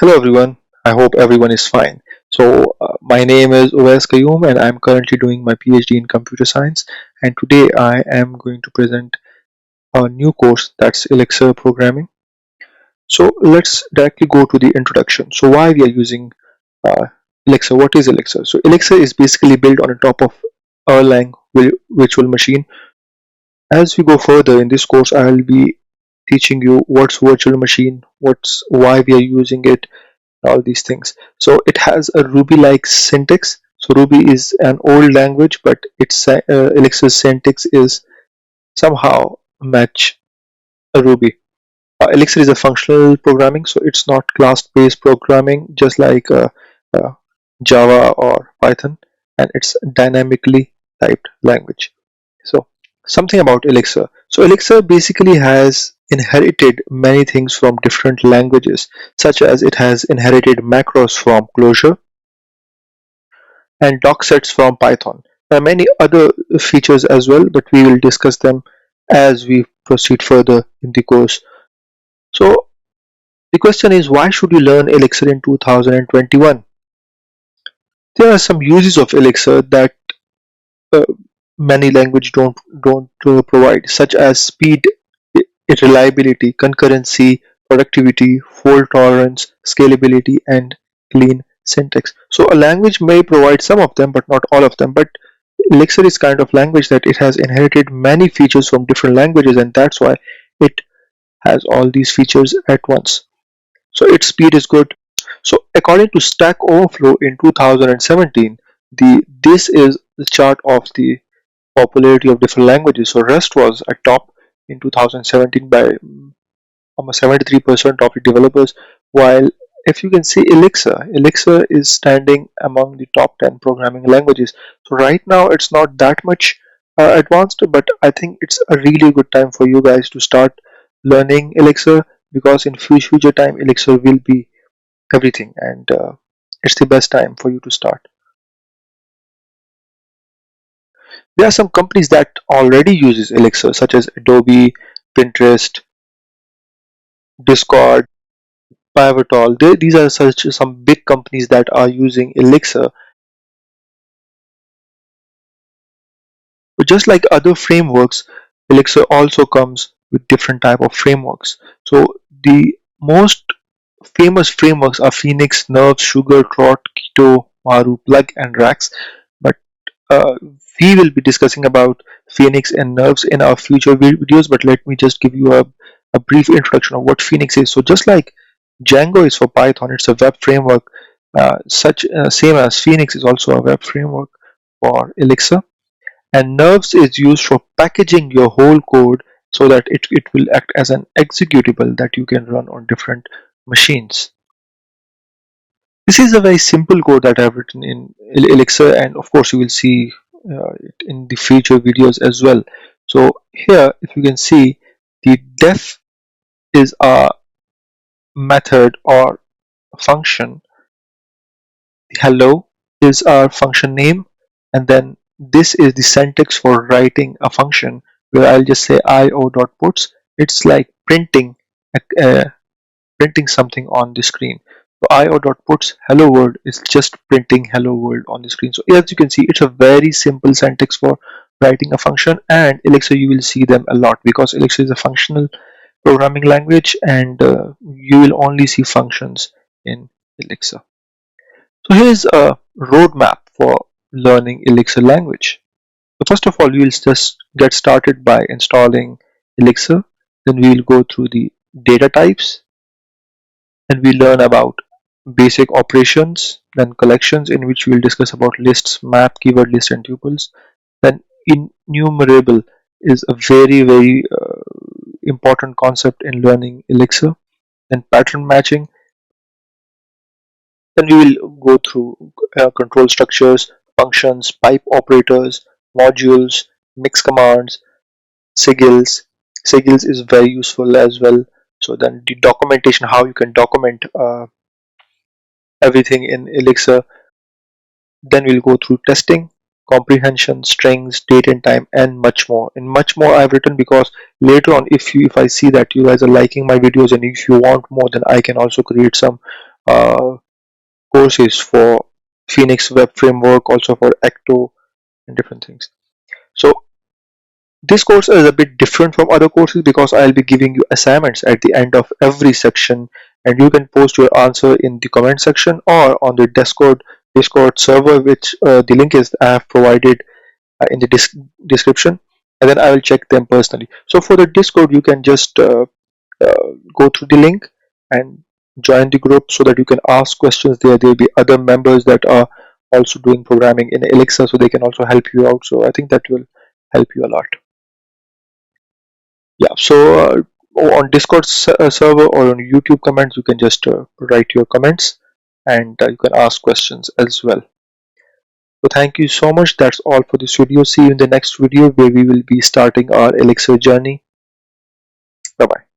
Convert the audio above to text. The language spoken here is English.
Hello everyone, I hope everyone is fine. My name is Uwais Qayyum and I'm currently doing my PhD in computer science. And today I am going to present a new course that's Elixir programming. So, let's directly go to the introduction. So, why we are using uh, Elixir? What is Elixir? So, Elixir is basically built on top of Erlang virtual machine. As we go further in this course, I will be teaching you what's virtual machine, why we are using it, all these things. So it has a Ruby-like syntax. So Ruby is an old language, but its Elixir syntax is somehow match a Ruby. Elixir is a functional programming, so it's not class-based programming, just like uh, Java or Python, and it's dynamically typed language. So something about Elixir. So Elixir basically has inherited many things from different languages, such as it has inherited macros from Clojure and docsets from Python. There are many other features as well, but we will discuss them as we proceed further in the course. So the question is, why should you learn Elixir in 2021? There are some uses of Elixir that uh, many languages don't provide, such as speed, reliability, concurrency, productivity, fault tolerance, scalability, and clean syntax. So a language may provide some of them, but not all of them. But Elixir is kind of language that it has inherited many features from different languages, and that's why it has all these features at once. So its speed is good. So according to Stack Overflow in 2017, this is the chart of the popularity of different languages. So Rust was at top in 2017 by almost 73% of the developers, while if you can see Elixir is standing among the top 10 programming languages. So right now it's not that much advanced, but I think it's a really good time for you guys to start learning Elixir, because in future time Elixir will be everything, and it's the best time for you to start. There are some companies that already uses Elixir, such as Adobe, Pinterest, Discord, Pivotal. These are such some big companies that are using Elixir. But just like other frameworks, Elixir also comes with different type of frameworks. So the most famous frameworks are Phoenix, Nerve, Sugar, Trot, Keto, Maru, Plug, and Rax. But uh, we will be discussing about Phoenix and Nerves in our future videos. But let me just give you a brief introduction of what Phoenix is. So just like Django is for Python, it's a web framework. Such same as Phoenix is also a web framework for Elixir, and Nerves is used for packaging your whole code so that it will act as an executable that you can run on different machines. This is a very simple code that I've written in Elixir, and of course you will see it in the future videos as well. So here, if you can see, the def is a method or a function. The hello is our function name, and then this is the syntax for writing a function, where I'll just say io.puts. It's like uh, printing something on the screen. So io.puts hello world is just printing hello world on the screen. So as you can see, it's a very simple syntax for writing a function, and Elixir you will see them a lot because Elixir is a functional programming language, and you will only see functions in Elixir. So here's a roadmap for learning Elixir language. So first of all, we'll just get started by installing Elixir. Then we'll go through the data types, and we learn about basic operations, then collections, in which we'll discuss about lists, map, keyword list, and tuples. Then enumerable is a very important concept in learning Elixir. Then pattern matching. Then we will go through control structures, functions, pipe operators, modules, mix commands, sigils. Sigils is very useful as well. So then the documentation, how you can document everything in Elixir. Then we'll go through testing, comprehension, strings, date and time, and much more. And much more I've written because later on, if I see that you guys are liking my videos and if you want more, then I can also create some uh, courses for Phoenix Web Framework, also for Ecto and different things. So this course is a bit different from other courses because I'll be giving you assignments at the end of every section, and you can post your answer in the comment section or on the Discord server, which the link is I have provided in the description, and then I will check them personally. So for the Discord, you can just go through the link and join the group so that you can ask questions there. There will be other members that are also doing programming in Elixir, so they can also help you out. So I think that will help you a lot. Yeah, so on Discord server or on YouTube comments, you can just write your comments, and you can ask questions as well. So thank you so much. That's all for this video. See you in the next video where we will be starting our Elixir journey. Bye bye.